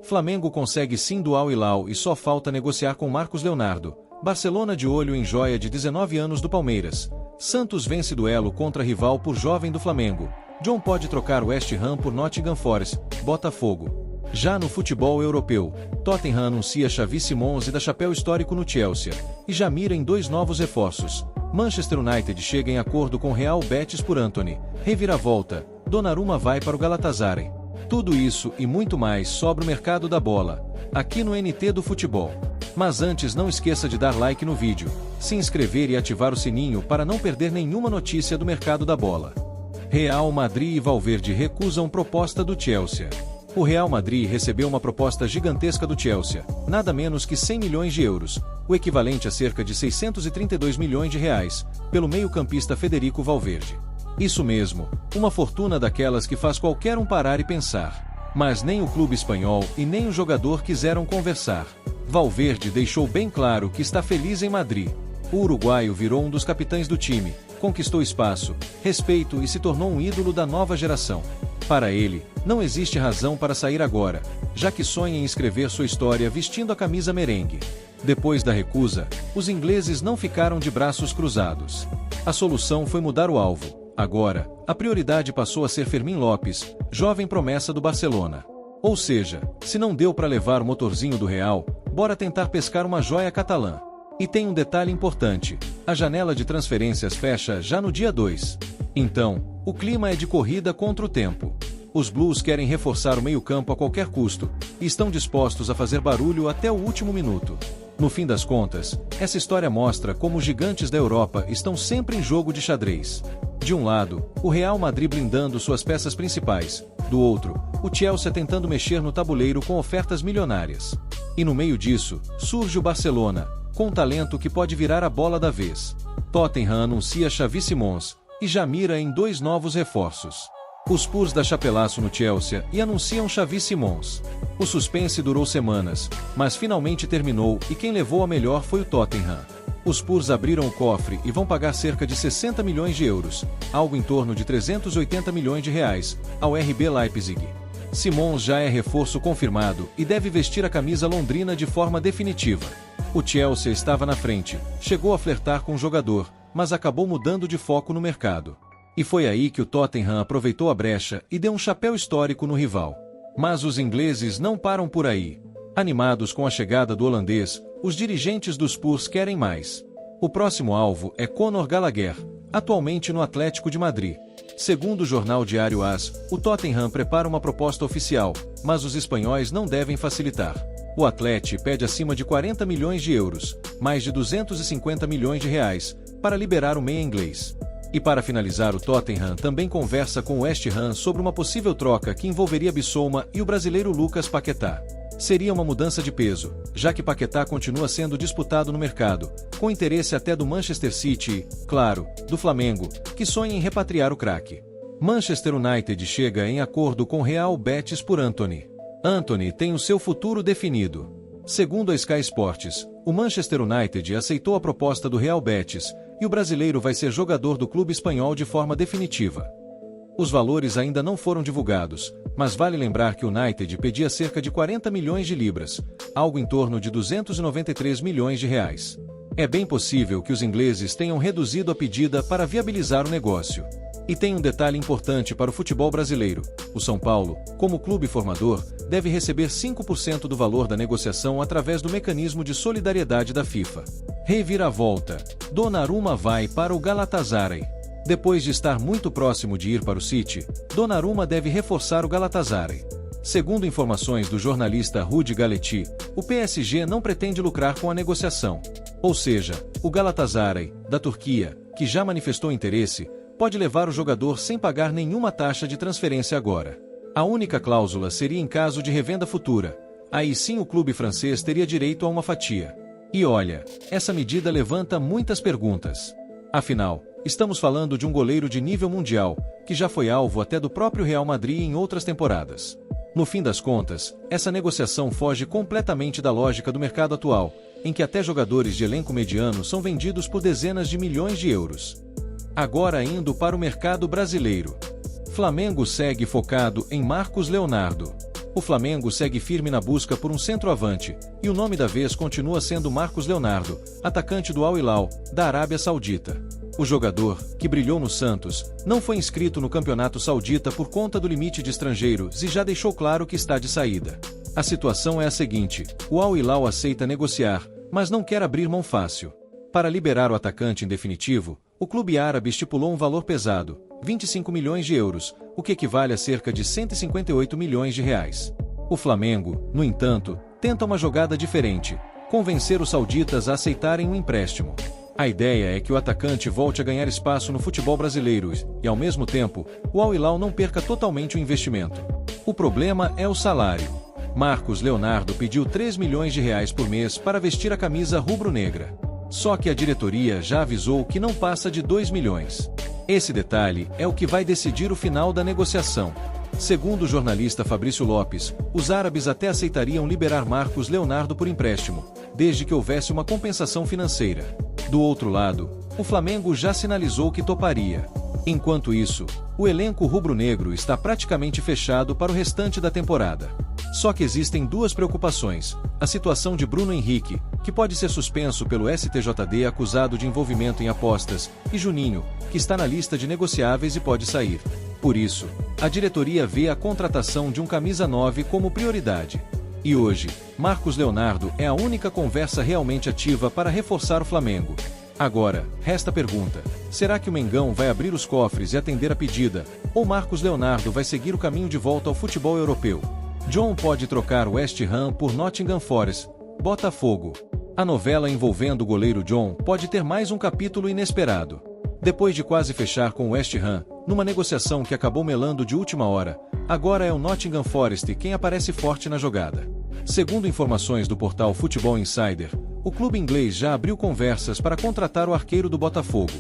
Flamengo consegue sim do Al Hilal e só falta negociar com Marcos Leonardo. Barcelona de olho em joia de 19 anos do Palmeiras. Santos vence duelo contra rival por jovem do Flamengo. John pode trocar West Ham por Nottingham Forest. Botafogo. Já no futebol europeu, Tottenham anuncia Xavi Simons e dá chapéu histórico no Chelsea. E já mira em 2 novos reforços. Manchester United chega em acordo com Real Betis por Antony. Reviravolta. Donnarumma vai para o Galatasaray. Tudo isso e muito mais sobre o mercado da bola, aqui no NT do Futebol. Mas antes não esqueça de dar like no vídeo, se inscrever e ativar o sininho para não perder nenhuma notícia do mercado da bola. Real Madrid e Valverde recusam proposta do Chelsea. O Real Madrid recebeu uma proposta gigantesca do Chelsea, nada menos que 100 milhões de euros, o equivalente a cerca de 632 milhões de reais, pelo meio-campista Federico Valverde. Isso mesmo, uma fortuna daquelas que faz qualquer um parar e pensar. Mas nem o clube espanhol e nem o jogador quiseram conversar. Valverde deixou bem claro que está feliz em Madrid. O uruguaio virou um dos capitães do time, conquistou espaço, respeito e se tornou um ídolo da nova geração. Para ele, não existe razão para sair agora, já que sonha em escrever sua história vestindo a camisa merengue. Depois da recusa, os ingleses não ficaram de braços cruzados. A solução foi mudar o alvo. Agora, a prioridade passou a ser Fermín López, jovem promessa do Barcelona. Ou seja, se não deu para levar o motorzinho do Real, bora tentar pescar uma joia catalã. E tem um detalhe importante, a janela de transferências fecha já no dia 2. Então, o clima é de corrida contra o tempo. Os Blues querem reforçar o meio-campo a qualquer custo, e estão dispostos a fazer barulho até o último minuto. No fim das contas, essa história mostra como os gigantes da Europa estão sempre em jogo de xadrez. De um lado, o Real Madrid blindando suas peças principais, do outro, o Chelsea tentando mexer no tabuleiro com ofertas milionárias. E no meio disso, surge o Barcelona, com um talento que pode virar a bola da vez. Tottenham anuncia Xavi Simons, e já mira em 2 novos reforços. Os Spurs dá chapelaço no Chelsea e anunciam Xavi Simons. O suspense durou semanas, mas finalmente terminou e quem levou a melhor foi o Tottenham. Os Spurs abriram o cofre e vão pagar cerca de 60 milhões de euros, algo em torno de 380 milhões de reais, ao RB Leipzig. Simons já é reforço confirmado e deve vestir a camisa londrina de forma definitiva. O Chelsea estava na frente, chegou a flertar com o jogador, mas acabou mudando de foco no mercado. E foi aí que o Tottenham aproveitou a brecha e deu um chapéu histórico no rival. Mas os ingleses não param por aí. Animados com a chegada do holandês, os dirigentes dos Spurs querem mais. O próximo alvo é Conor Gallagher, atualmente no Atlético de Madrid. Segundo o jornal diário AS, o Tottenham prepara uma proposta oficial, mas os espanhóis não devem facilitar. O Atlético pede acima de 40 milhões de euros, mais de 250 milhões de reais, para liberar o meia inglês. E para finalizar, o Tottenham também conversa com o West Ham sobre uma possível troca que envolveria Bissouma e o brasileiro Lucas Paquetá. Seria uma mudança de peso, já que Paquetá continua sendo disputado no mercado, com interesse até do Manchester City e, claro, do Flamengo, que sonha em repatriar o craque. Manchester United chega em acordo com Real Betis por Antony. Antony tem o seu futuro definido. Segundo a Sky Sports, o Manchester United aceitou a proposta do Real Betis, e o brasileiro vai ser jogador do clube espanhol de forma definitiva. Os valores ainda não foram divulgados, mas vale lembrar que o United pedia cerca de 40 milhões de libras, algo em torno de 293 milhões de reais. É bem possível que os ingleses tenham reduzido a pedida para viabilizar o negócio. E tem um detalhe importante para o futebol brasileiro: o São Paulo, como clube formador, deve receber 5% do valor da negociação através do mecanismo de solidariedade da FIFA. Reviravolta: Donnarumma vai para o Galatasaray. Depois de estar muito próximo de ir para o City, Donnarumma deve reforçar o Galatasaray. Segundo informações do jornalista Rudi Galetti, o PSG não pretende lucrar com a negociação. Ou seja, o Galatasaray, da Turquia, que já manifestou interesse, pode levar o jogador sem pagar nenhuma taxa de transferência agora. A única cláusula seria em caso de revenda futura. Aí sim o clube francês teria direito a uma fatia. E olha, essa medida levanta muitas perguntas. Afinal, estamos falando de um goleiro de nível mundial, que já foi alvo até do próprio Real Madrid em outras temporadas. No fim das contas, essa negociação foge completamente da lógica do mercado atual, em que até jogadores de elenco mediano são vendidos por dezenas de milhões de euros. Agora indo para o mercado brasileiro. Flamengo segue focado em Marcos Leonardo. O Flamengo segue firme na busca por um centroavante, e o nome da vez continua sendo Marcos Leonardo, atacante do Al Hilal, da Arábia Saudita. O jogador, que brilhou no Santos, não foi inscrito no campeonato saudita por conta do limite de estrangeiros e já deixou claro que está de saída. A situação é a seguinte: o Al Hilal aceita negociar, mas não quer abrir mão fácil. Para liberar o atacante em definitivo, o clube árabe estipulou um valor pesado, 25 milhões de euros, o que equivale a cerca de 158 milhões de reais. O Flamengo, no entanto, tenta uma jogada diferente: convencer os sauditas a aceitarem um empréstimo. A ideia é que o atacante volte a ganhar espaço no futebol brasileiro e, ao mesmo tempo, o Al Hilal não perca totalmente o investimento. O problema é o salário. Marcos Leonardo pediu 3 milhões de reais por mês para vestir a camisa rubro-negra. Só que a diretoria já avisou que não passa de 2 milhões. Esse detalhe é o que vai decidir o final da negociação. Segundo o jornalista Fabrício Lopes, os árabes até aceitariam liberar Marcos Leonardo por empréstimo, desde que houvesse uma compensação financeira. Do outro lado, o Flamengo já sinalizou que toparia. Enquanto isso, o elenco rubro-negro está praticamente fechado para o restante da temporada. Só que existem duas preocupações: a situação de Bruno Henrique, que pode ser suspenso pelo STJD acusado de envolvimento em apostas, e Juninho, que está na lista de negociáveis e pode sair. Por isso, a diretoria vê a contratação de um camisa 9 como prioridade. E hoje, Marcos Leonardo é a única conversa realmente ativa para reforçar o Flamengo. Agora, resta a pergunta: será que o Mengão vai abrir os cofres e atender a pedida, ou Marcos Leonardo vai seguir o caminho de volta ao futebol europeu? John pode trocar o West Ham por Nottingham Forest, Botafogo. A novela envolvendo o goleiro John pode ter mais um capítulo inesperado. Depois de quase fechar com o West Ham, numa negociação que acabou melando de última hora, agora é o Nottingham Forest quem aparece forte na jogada. Segundo informações do portal Football Insider, o clube inglês já abriu conversas para contratar o arqueiro do Botafogo.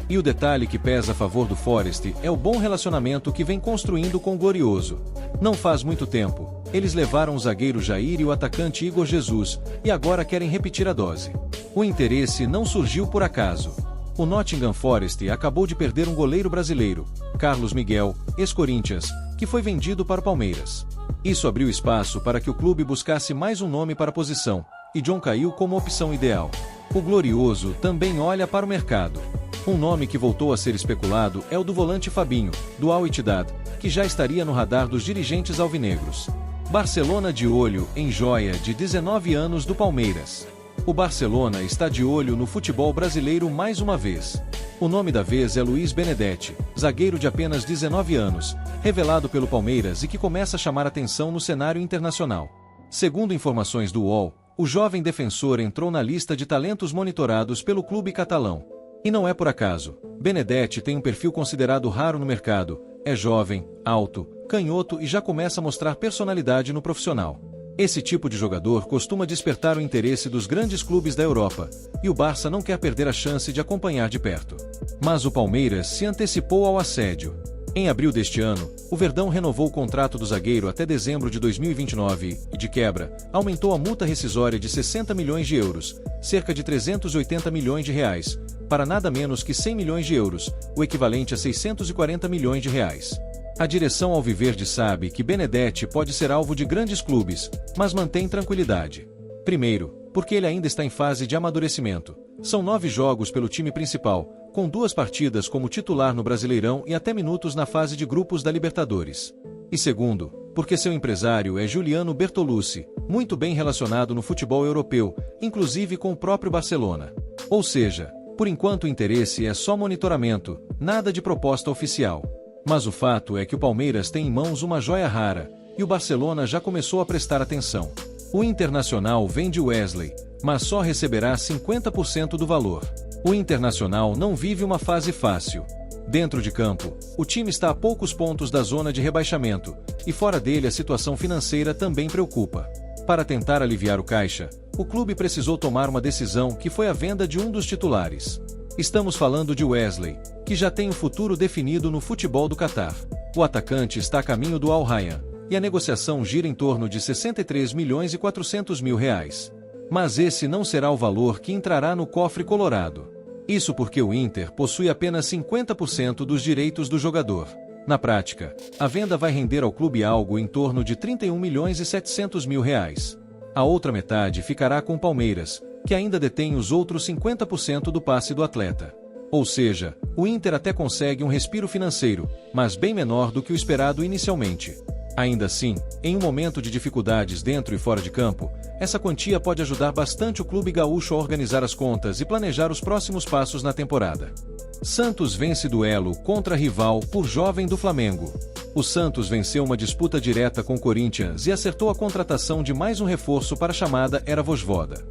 E o detalhe que pesa a favor do Forest é o bom relacionamento que vem construindo com o Glorioso. Não faz muito tempo, eles levaram o zagueiro Jair e o atacante Igor Jesus, e agora querem repetir a dose. O interesse não surgiu por acaso. O Nottingham Forest acabou de perder um goleiro brasileiro, Carlos Miguel, ex-Corinthians, que foi vendido para o Palmeiras. Isso abriu espaço para que o clube buscasse mais um nome para a posição, e John caiu como opção ideal. O Glorioso também olha para o mercado. Um nome que voltou a ser especulado é o do volante Fabinho, do Al Ittihad, que já estaria no radar dos dirigentes alvinegros. Barcelona de olho em joia de 19 anos do Palmeiras. O Barcelona está de olho no futebol brasileiro mais uma vez. O nome da vez é Luiz Benedetti, zagueiro de apenas 19 anos, revelado pelo Palmeiras e que começa a chamar atenção no cenário internacional. Segundo informações do UOL, o jovem defensor entrou na lista de talentos monitorados pelo clube catalão. E não é por acaso. Benedetti tem um perfil considerado raro no mercado, é jovem, alto, canhoto e já começa a mostrar personalidade no profissional. Esse tipo de jogador costuma despertar o interesse dos grandes clubes da Europa, e o Barça não quer perder a chance de acompanhar de perto. Mas o Palmeiras se antecipou ao assédio. Em abril deste ano, o Verdão renovou o contrato do zagueiro até dezembro de 2029 e, de quebra, aumentou a multa rescisória de 60 milhões de euros, cerca de 380 milhões de reais, para nada menos que 100 milhões de euros, o equivalente a 640 milhões de reais. A direção alviverde sabe que Benedetti pode ser alvo de grandes clubes, mas mantém tranquilidade. Primeiro, porque ele ainda está em fase de amadurecimento. São 9 jogos pelo time principal, com 2 partidas como titular no Brasileirão e até minutos na fase de grupos da Libertadores. E segundo, porque seu empresário é Giuliano Bertolucci, muito bem relacionado no futebol europeu, inclusive com o próprio Barcelona. Ou seja, por enquanto o interesse é só monitoramento, nada de proposta oficial. Mas o fato é que o Palmeiras tem em mãos uma joia rara, e o Barcelona já começou a prestar atenção. O Internacional vende Wesley, mas só receberá 50% do valor. O Internacional não vive uma fase fácil. Dentro de campo, o time está a poucos pontos da zona de rebaixamento, e fora dele a situação financeira também preocupa. Para tentar aliviar o caixa, o clube precisou tomar uma decisão que foi a venda de um dos titulares. Estamos falando de Wesley, que já tem o futuro definido no futebol do Catar. O atacante está a caminho do Al Rayyan, e a negociação gira em torno de 63 milhões e 400 mil reais. Mas esse não será o valor que entrará no cofre colorado. Isso porque o Inter possui apenas 50% dos direitos do jogador. Na prática, a venda vai render ao clube algo em torno de 31.700.000 reais. A outra metade ficará com o Palmeiras, que ainda detém os outros 50% do passe do atleta. Ou seja, o Inter até consegue um respiro financeiro, mas bem menor do que o esperado inicialmente. Ainda assim, em um momento de dificuldades dentro e fora de campo, essa quantia pode ajudar bastante o clube gaúcho a organizar as contas e planejar os próximos passos na temporada. Santos vence duelo contra rival por jovem do Flamengo. O Santos venceu uma disputa direta com o Corinthians e acertou a contratação de mais um reforço para a chamada Era Vojvoda.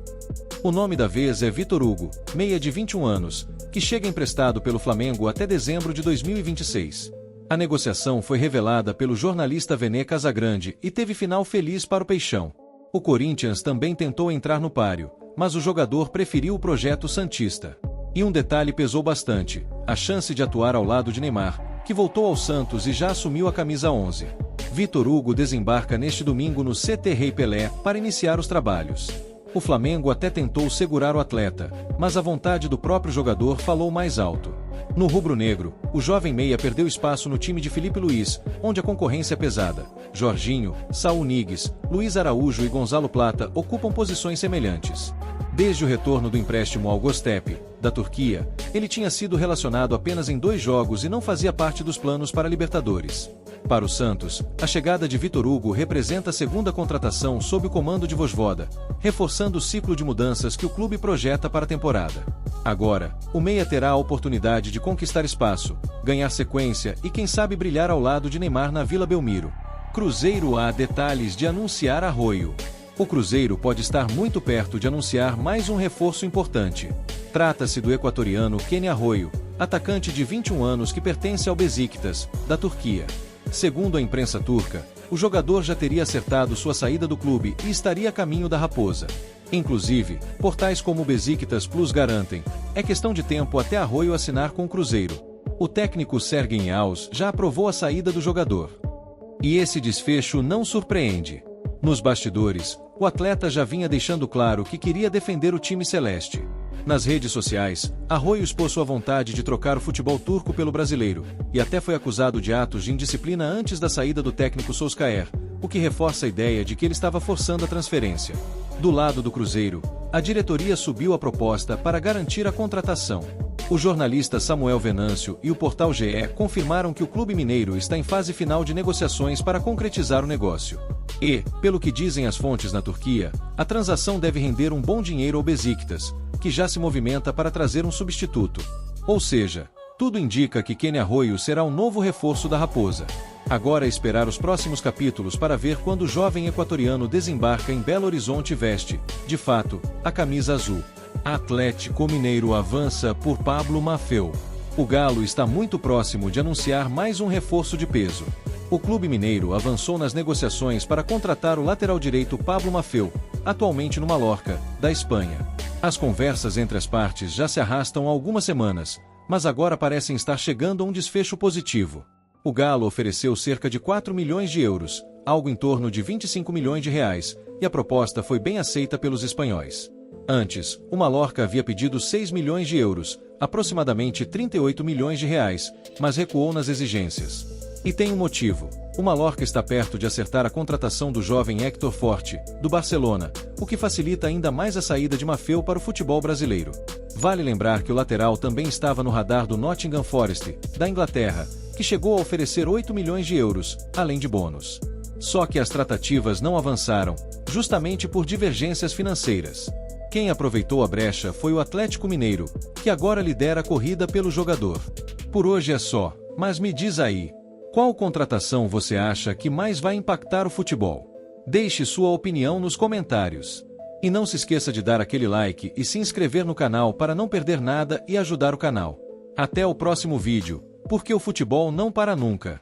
O nome da vez é Vitor Hugo, meia de 21 anos, que chega emprestado pelo Flamengo até dezembro de 2026. A negociação foi revelada pelo jornalista Vene Casagrande e teve final feliz para o Peixão. O Corinthians também tentou entrar no páreo, mas o jogador preferiu o projeto santista. E um detalhe pesou bastante: a chance de atuar ao lado de Neymar, que voltou ao Santos e já assumiu a camisa 11. Vitor Hugo desembarca neste domingo no CT Rei Pelé para iniciar os trabalhos. O Flamengo até tentou segurar o atleta, mas a vontade do próprio jogador falou mais alto. No rubro-negro, o jovem meia perdeu espaço no time de Felipe Luiz, onde a concorrência é pesada. Jorginho, Saul Niguez, Luiz Araújo e Gonzalo Plata ocupam posições semelhantes. Desde o retorno do empréstimo ao Göztepe, da Turquia, ele tinha sido relacionado apenas em 2 jogos e não fazia parte dos planos para a Libertadores. Para o Santos, a chegada de Vitor Hugo representa a segunda contratação sob o comando de Vojvoda, reforçando o ciclo de mudanças que o clube projeta para a temporada. Agora, o meia terá a oportunidade de conquistar espaço, ganhar sequência e quem sabe brilhar ao lado de Neymar na Vila Belmiro. Cruzeiro há detalhes de anunciar Arroyo. O Cruzeiro pode estar muito perto de anunciar mais um reforço importante. Trata-se do equatoriano Kenny Arroyo, atacante de 21 anos que pertence ao Beşiktaş, da Turquia. Segundo a imprensa turca, o jogador já teria acertado sua saída do clube e estaria a caminho da Raposa. Inclusive, portais como o Beşiktaş Plus garantem, é questão de tempo até Arroyo assinar com o Cruzeiro. O técnico Sergen Yalçın já aprovou a saída do jogador. E esse desfecho não surpreende. Nos bastidores, o atleta já vinha deixando claro que queria defender o time celeste. Nas redes sociais, Arroyo expôs sua vontade de trocar o futebol turco pelo brasileiro, e até foi acusado de atos de indisciplina antes da saída do técnico Solskjaer, o que reforça a ideia de que ele estava forçando a transferência. Do lado do Cruzeiro, a diretoria subiu a proposta para garantir a contratação. O jornalista Samuel Venâncio e o portal GE confirmaram que o clube mineiro está em fase final de negociações para concretizar o negócio. E, pelo que dizem as fontes na Turquia, a transação deve render um bom dinheiro ao Beşiktaş, que já se movimenta para trazer um substituto. Ou seja, tudo indica que Kenny Arroyo será um novo reforço da Raposa. Agora é esperar os próximos capítulos para ver quando o jovem equatoriano desembarca em Belo Horizonte e veste, de fato, a camisa azul. Atlético Mineiro avança por Pablo Maffeo. O Galo está muito próximo de anunciar mais um reforço de peso. O clube mineiro avançou nas negociações para contratar o lateral direito Pablo Maffeo, atualmente no Mallorca, da Espanha. As conversas entre as partes já se arrastam há algumas semanas, mas agora parecem estar chegando a um desfecho positivo. O Galo ofereceu cerca de 4 milhões de euros, algo em torno de 25 milhões de reais, e a proposta foi bem aceita pelos espanhóis. Antes, o Mallorca havia pedido 6 milhões de euros, aproximadamente 38 milhões de reais, mas recuou nas exigências. E tem um motivo: o Mallorca está perto de acertar a contratação do jovem Héctor Forte, do Barcelona, o que facilita ainda mais a saída de Maffeo para o futebol brasileiro. Vale lembrar que o lateral também estava no radar do Nottingham Forest, da Inglaterra, que chegou a oferecer 8 milhões de euros, além de bônus. Só que as tratativas não avançaram, justamente por divergências financeiras. Quem aproveitou a brecha foi o Atlético Mineiro, que agora lidera a corrida pelo jogador. Por hoje é só, mas me diz aí, qual contratação você acha que mais vai impactar o futebol? Deixe sua opinião nos comentários. E não se esqueça de dar aquele like e se inscrever no canal para não perder nada e ajudar o canal. Até o próximo vídeo, porque o futebol não para nunca.